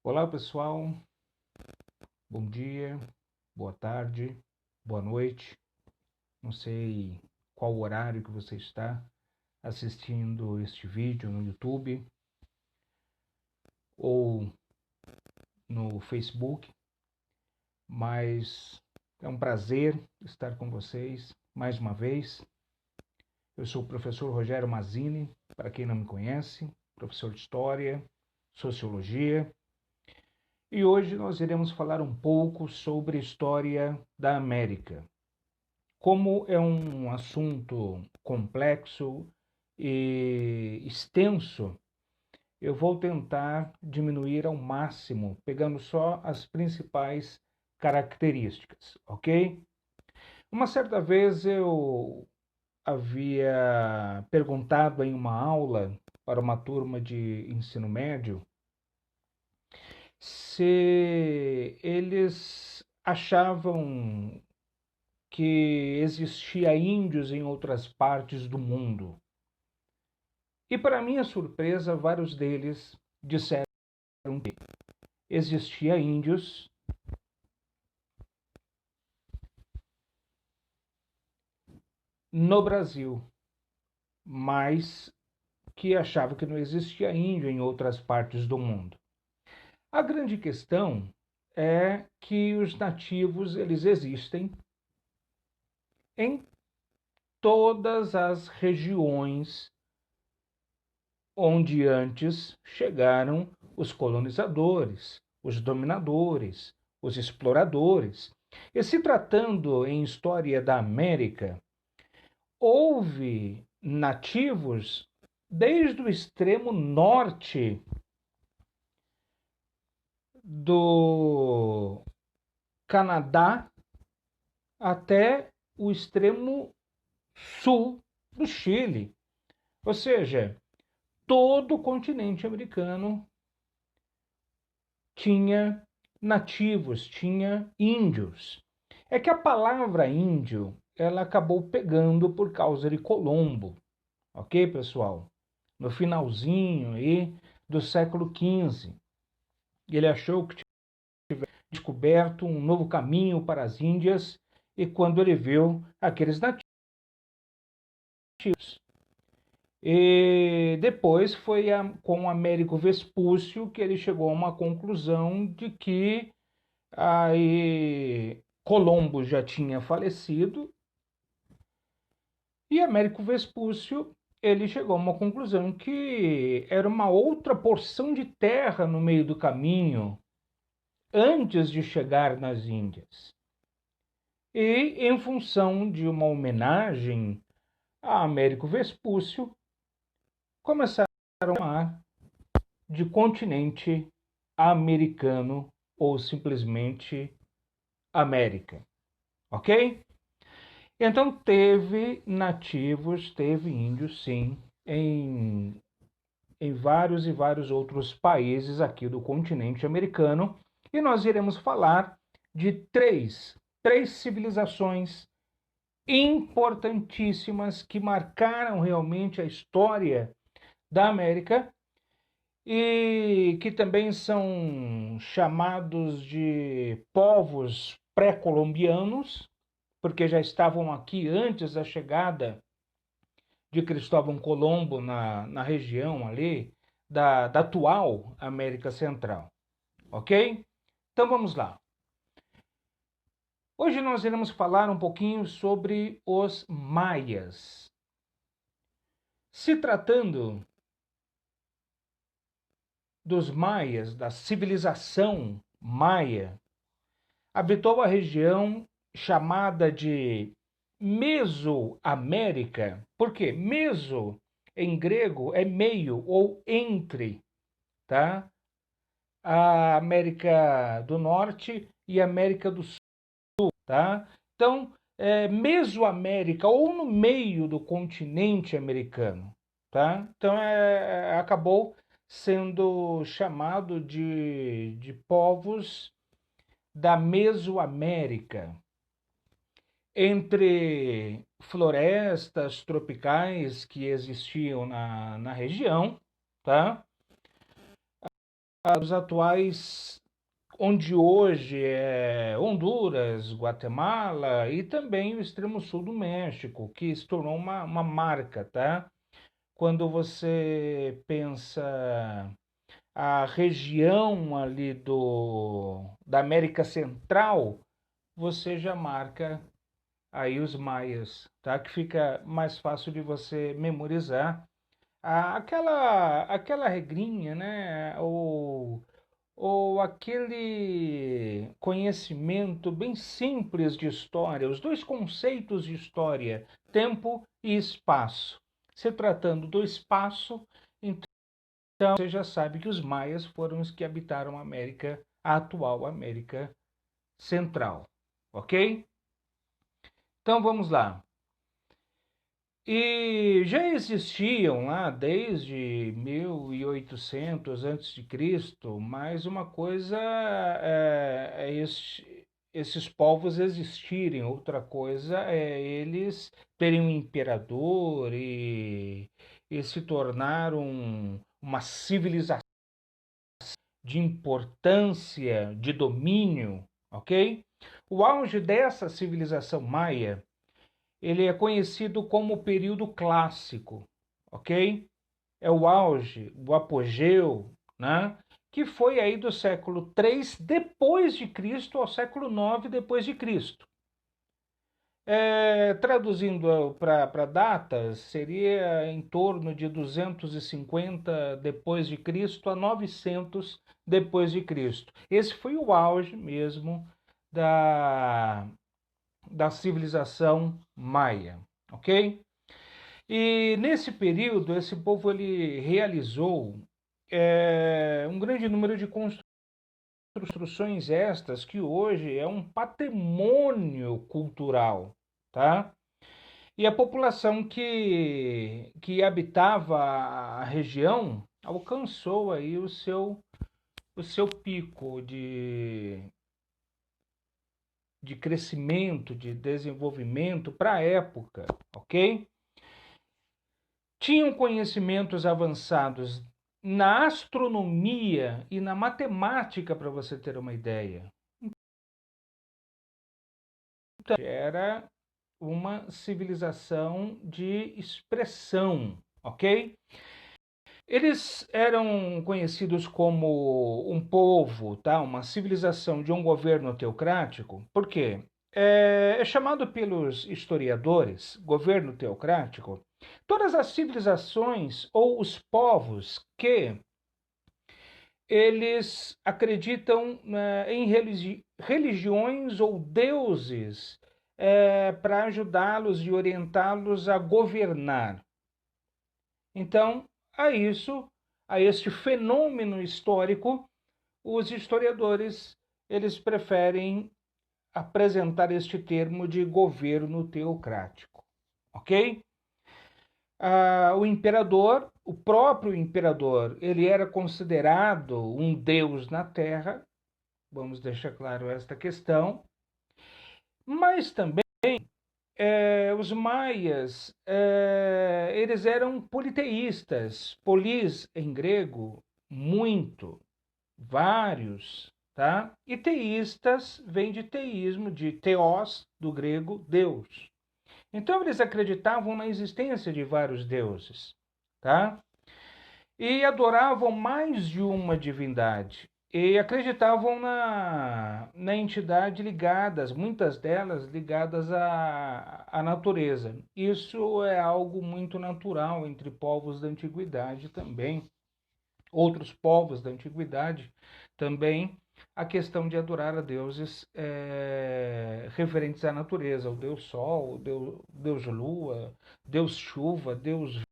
Olá pessoal, bom dia, boa tarde, boa noite. Não sei qual horário que você está assistindo este vídeo no YouTube ou no Facebook, mas é um prazer estar com vocês mais uma vez. Eu sou o professor Rogério Mazzini, para quem não me conhece, professor de História, Sociologia. E hoje nós iremos falar um pouco sobre a história da América. Como é um assunto complexo e extenso, eu vou tentar diminuir ao máximo, pegando só as principais características, ok? Uma certa vez eu havia perguntado em uma aula para uma turma de ensino médio se eles achavam que existia índios em outras partes do mundo. E para minha surpresa, vários deles disseram que existia índios no Brasil, mas que achavam que não existia índio em outras partes do mundo. A grande questão é que os nativos eles existem em todas as regiões onde antes chegaram os colonizadores, os dominadores, os exploradores. E se tratando em história da América, houve nativos desde o extremo norte do Canadá até o extremo sul do Chile. Ou seja, todo o continente americano tinha nativos, tinha índios. É que a palavra índio, ela acabou pegando por causa de Colombo, ok, pessoal? No finalzinho aí do século XV. Ele achou que tinha descoberto um novo caminho para as Índias e quando ele viu aqueles nativos. E depois foi com Américo Vespúcio que ele chegou a uma conclusão de que aí Colombo já tinha falecido e Américo Vespúcio ele chegou a uma conclusão que era uma outra porção de terra no meio do caminho antes de chegar nas Índias. E em função de uma homenagem a Américo Vespúcio, começaram a chamar de continente americano ou simplesmente América, ok? Então teve nativos, teve índios, sim, em vários e vários outros países aqui do continente americano, e nós iremos falar de três civilizações importantíssimas que marcaram realmente a história da América e que também são chamados de povos pré-colombianos, porque já estavam aqui antes da chegada de Cristóvão Colombo na região ali da atual América Central, ok? Então vamos lá. Hoje nós iremos falar um pouquinho sobre os maias. Se tratando dos maias, da civilização maia, habitou a região chamada de Mesoamérica. Por quê? Meso, em grego, é meio ou entre, tá? A América do Norte e a América do Sul, tá? Então, Mesoamérica, ou no meio do continente americano, tá? Então, acabou sendo chamado de povos da Mesoamérica, entre florestas tropicais que existiam na região, tá? dos atuais, onde hoje é Honduras, Guatemala e também o extremo sul do México, que se tornou uma marca, tá? Quando você pensa a região ali da América Central, você já marca aí os maias, tá? Que fica mais fácil de você memorizar. Aquela regrinha, né? Ou aquele conhecimento bem simples de história, os dois conceitos de história, tempo e espaço. Se tratando do espaço, então você já sabe que os maias foram os que habitaram a atual América Central, ok? Então vamos lá. E já existiam lá desde 1800 antes de Cristo, mas uma coisa esses povos existirem, outra coisa é eles terem um imperador e se tornar uma civilização de importância, de domínio, ok? O auge dessa civilização maia ele é conhecido como o período clássico, ok? É o auge, o apogeu, né? Que foi aí do século 3 depois de Cristo ao século 9 depois de Cristo. Traduzindo para datas, seria em torno de 250 depois de Cristo a 900 depois de Cristo. Esse foi o auge mesmo da, da civilização maia, ok? E nesse período, esse povo ele realizou um grande número de construções estas que hoje é um patrimônio cultural, tá? E a população que habitava a região alcançou aí o seu pico de crescimento, de desenvolvimento para a época, ok? Tinham conhecimentos avançados na astronomia e na matemática, para você ter uma ideia. Então, era uma civilização de expressão, ok? Eles eram conhecidos como um povo, tá? Uma civilização de um governo teocrático. Por quê? É chamado pelos historiadores governo teocrático todas as civilizações ou os povos que eles acreditam em religiões ou deuses para ajudá-los e orientá-los a governar. Então, a isso, a este fenômeno histórico, os historiadores eles preferem apresentar este termo de governo teocrático, ok? O imperador, o próprio imperador, ele era considerado um deus na Terra, vamos deixar claro esta questão, mas também os maias, eles eram politeístas, polis em grego, muito, vários, tá? E teístas vem de teísmo, de theos, do grego, Deus. Então eles acreditavam na existência de vários deuses, tá? E adoravam mais de uma divindade. E acreditavam na entidade ligadas, muitas delas ligadas à natureza. Isso é algo muito natural entre povos da antiguidade também. Outros povos da antiguidade também a questão de adorar a deuses referentes à natureza, o Deus Sol, o Deus Lua, Deus Chuva, Deus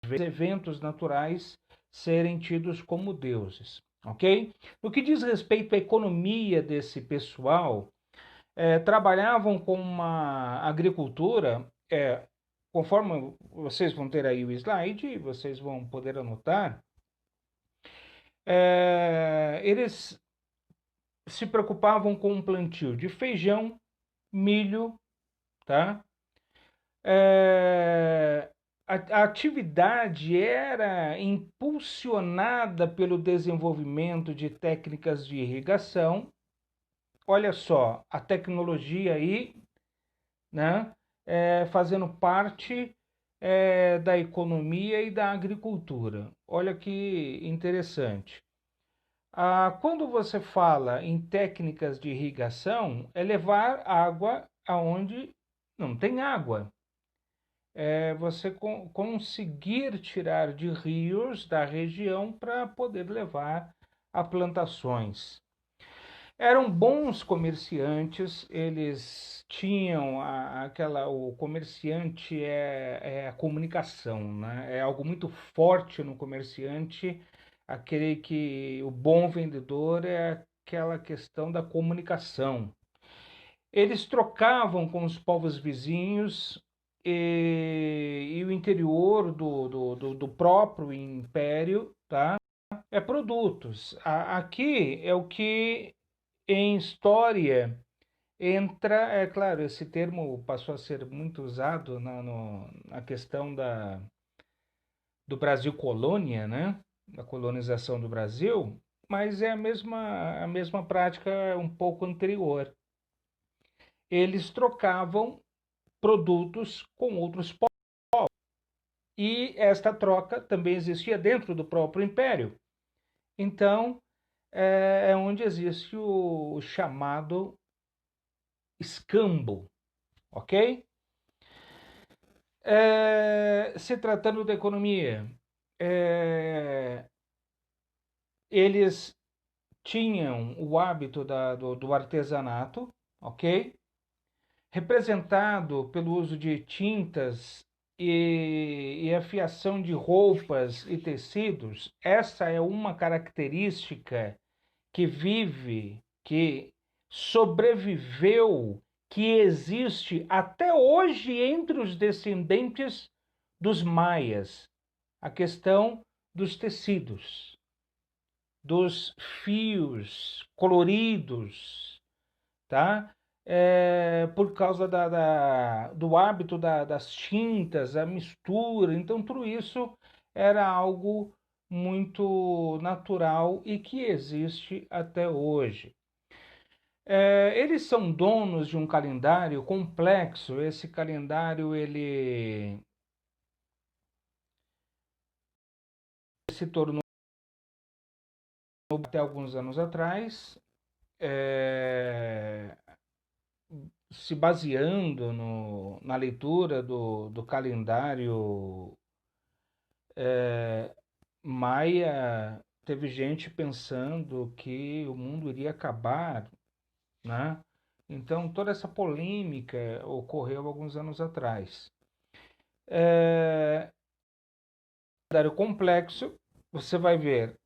eventos naturais serem tidos como deuses, ok? No que diz respeito à economia desse pessoal, trabalhavam com uma agricultura, conforme vocês vão ter aí o slide, vocês vão poder anotar, eles se preocupavam com o plantio de feijão, milho, tá? a atividade era impulsionada pelo desenvolvimento de técnicas de irrigação. Olha só, a tecnologia aí, né, fazendo parte da economia e da agricultura. Olha que interessante. Quando você fala em técnicas de irrigação, é levar água aonde não tem água. Você conseguir tirar de rios da região para poder levar a plantações. Eram bons comerciantes, eles tinham o comerciante é a comunicação, né? É algo muito forte no comerciante, aquele que o bom vendedor é aquela questão da comunicação. Eles trocavam com os povos vizinhos e o interior do próprio império, tá? Produtos. Aqui é o que em história entra, é claro, esse termo passou a ser muito usado na questão do Brasil colônia, né? Da colonização do Brasil, mas é a mesma prática um pouco anterior. Eles trocavam produtos com outros povos. E esta troca também existia dentro do próprio império. Então, é onde existe o chamado escambo, ok? Se tratando da economia, eles tinham o hábito do artesanato, ok? Representado pelo uso de tintas e a fiação de roupas e tecidos. Essa é uma característica que sobreviveu, que existe até hoje entre os descendentes dos maias. A questão dos tecidos, dos fios coloridos, tá? Por causa do hábito das tintas, a mistura. Então, tudo isso era algo muito natural e que existe até hoje. Eles são donos de um calendário complexo. Esse calendário ele se tornou até alguns anos atrás, se baseando na leitura do calendário maia. Teve gente pensando que o mundo iria acabar, né? Então, toda essa polêmica ocorreu alguns anos atrás. Calendário complexo, você vai ver,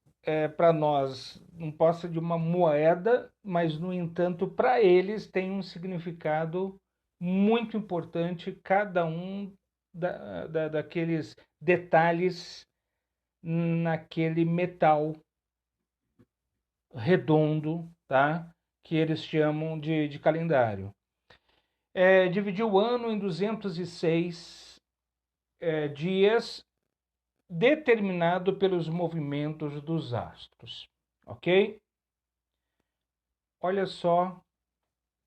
para nós não passa de uma moeda, mas, no entanto, para eles tem um significado muito importante, cada um daqueles detalhes naquele metal redondo, tá? Que eles chamam de calendário. Dividiu o ano em 206 dias, determinado pelos movimentos dos astros, ok? Olha só,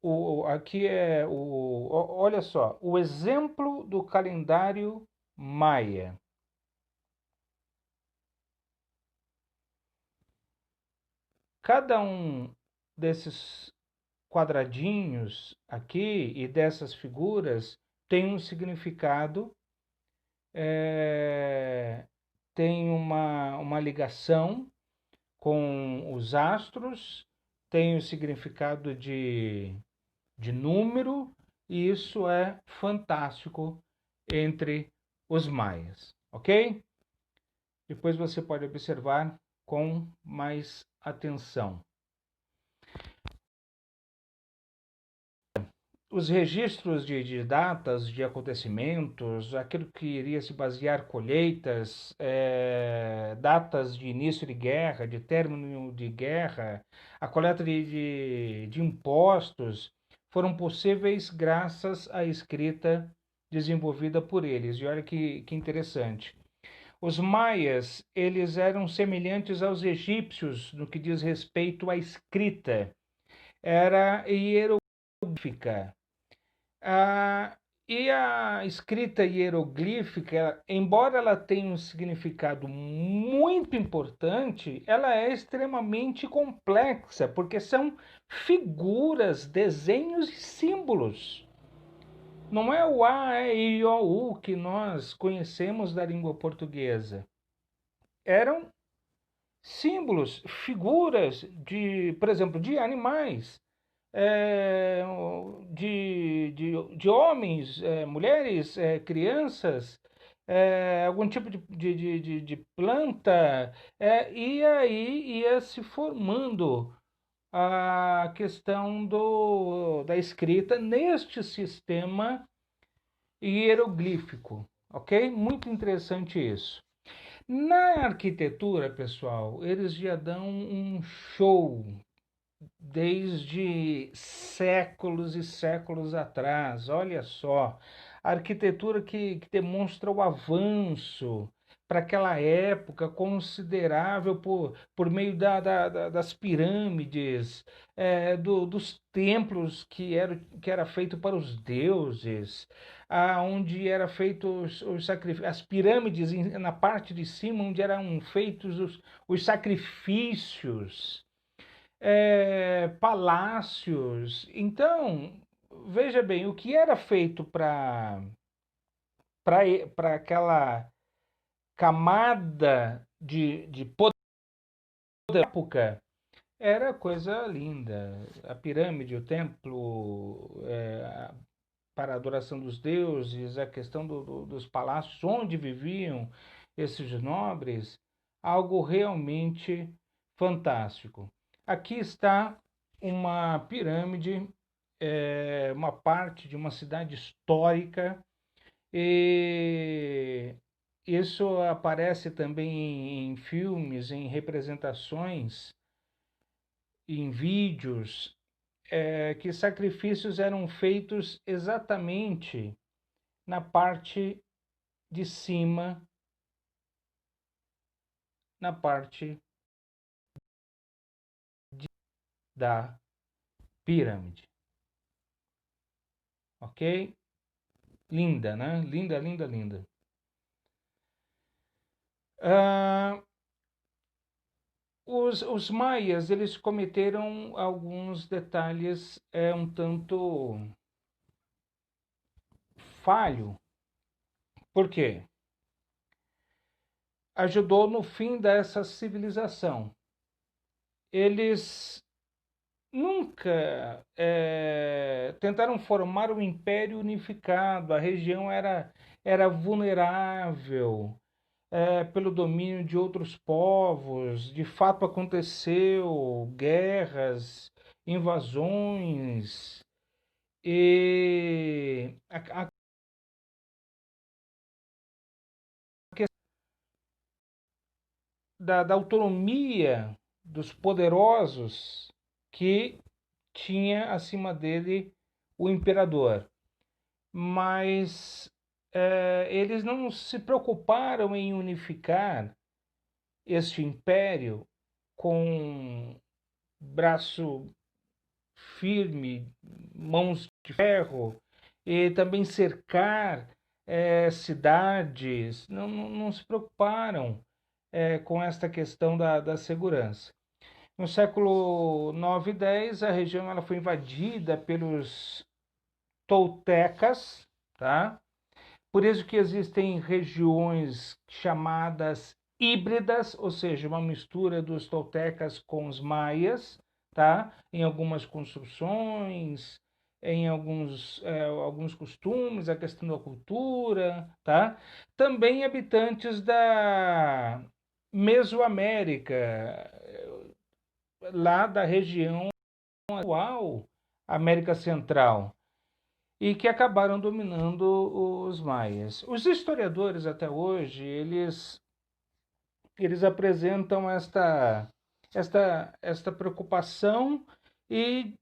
olha só, o exemplo do calendário maia. Cada um desses quadradinhos aqui e dessas figuras tem um significado, tem uma ligação com os astros, tem o significado de número, e isso é fantástico entre os maias, ok? Depois você pode observar com mais atenção. Os registros de datas, de acontecimentos, aquilo que iria se basear colheitas, datas de início de guerra, de término de guerra, a coleta de impostos, foram possíveis graças à escrita desenvolvida por eles. E olha que interessante. Os maias, eles eram semelhantes aos egípcios no que diz respeito à escrita. Era hieroglífica. E a escrita hieroglífica, embora ela tenha um significado muito importante, ela é extremamente complexa, porque são figuras, desenhos e símbolos. Não é o A, E, I, O, U que nós conhecemos da língua portuguesa. Eram símbolos, figuras de, por exemplo, de animais, é, de homens, mulheres, crianças, algum tipo de planta, e aí ia se formando a questão da escrita neste sistema hieroglífico, ok? Muito interessante isso. Na arquitetura, pessoal, eles já dão um show desde séculos e séculos atrás. Olha só, a arquitetura que demonstra o avanço para aquela época considerável por meio das pirâmides, dos templos que era feito para os deuses, onde era feito os sacrifícios, as pirâmides na parte de cima, onde eram feitos os sacrifícios, palácios. Então, veja bem, o que era feito para aquela camada de poder da época era coisa linda. A pirâmide, o templo, para a adoração dos deuses, a questão dos palácios onde viviam esses nobres, algo realmente fantástico. Aqui está uma pirâmide, uma parte de uma cidade histórica, e isso aparece também em filmes, em representações, em vídeos, que sacrifícios eram feitos exatamente na parte de cima, na parte da pirâmide. Ok? Linda, né? Linda, linda, linda. Os maias, eles cometeram alguns detalhes um tanto falho. Por quê? Ajudou no fim dessa civilização. Eles nunca tentaram formar um império unificado. A região era vulnerável pelo domínio de outros povos. De fato, aconteceu guerras, invasões, e a questão da autonomia dos poderosos, que tinha acima dele o imperador. Mas eles não se preocuparam em unificar este império com braço firme, mãos de ferro, e também cercar cidades. Não se preocuparam com esta questão da segurança. No século 9 e 10, a região ela foi invadida pelos toltecas, tá? Por isso que existem regiões chamadas híbridas, ou seja, uma mistura dos toltecas com os maias, tá? Em algumas construções, em alguns costumes, a questão da cultura, tá? Também habitantes da Mesoamérica, lá da região atual América Central, e que acabaram dominando os maias. Os historiadores até hoje, eles apresentam esta preocupação, e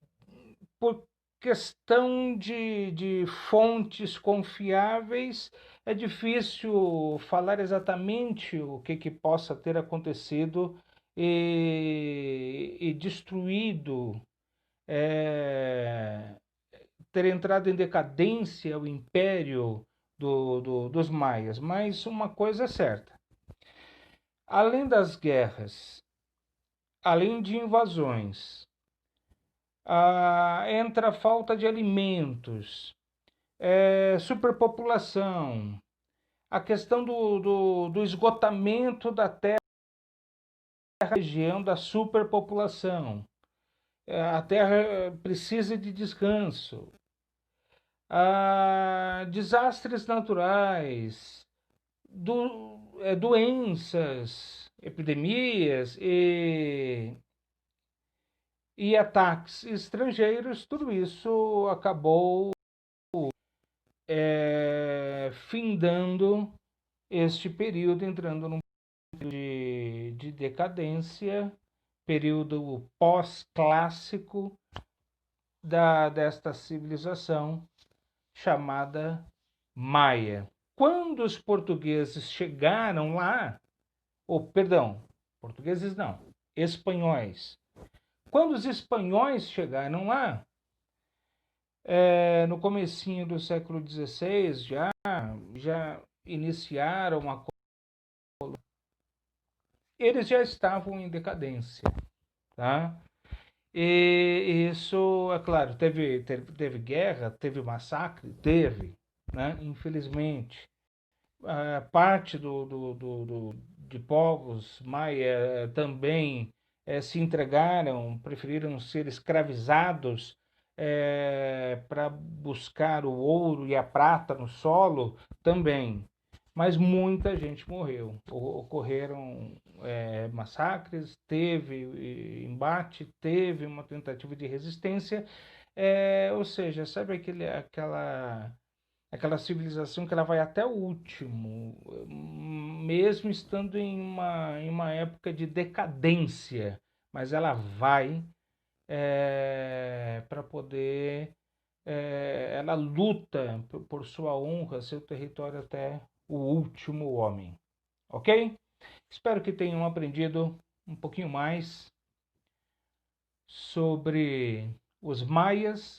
por questão de fontes confiáveis, é difícil falar exatamente o que possa ter acontecido e destruído, ter entrado em decadência o império dos maias. Mas uma coisa é certa: além das guerras, além de invasões, entra a falta de alimentos, superpopulação, a questão do esgotamento da terra, região da superpopulação. A terra precisa de descanso. Desastres naturais, doenças, epidemias e ataques estrangeiros, tudo isso acabou findando este período, entrando num período de decadência, período pós-clássico desta civilização chamada Maia. Quando os portugueses chegaram lá, portugueses não, espanhóis. Quando os espanhóis chegaram lá, no comecinho do século XVI, já iniciaram a colônia. Eles já estavam em decadência, tá? E isso, é claro, teve guerra, teve massacre, né? Infelizmente. Parte de povos maia também se entregaram, preferiram ser escravizados para buscar o ouro e a prata no solo também. Mas muita gente morreu. Ocorreram massacres, teve embate, teve uma tentativa de resistência, ou seja, sabe aquela civilização que ela vai até o último, mesmo estando em uma época de decadência, mas ela vai para poder, ela luta por sua honra, seu território até o último homem, ok? Espero que tenham aprendido um pouquinho mais sobre os maias,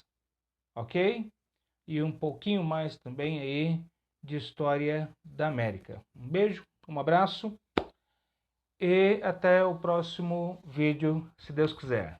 ok? E um pouquinho mais também aí de história da América. Um beijo, um abraço e até o próximo vídeo, se Deus quiser.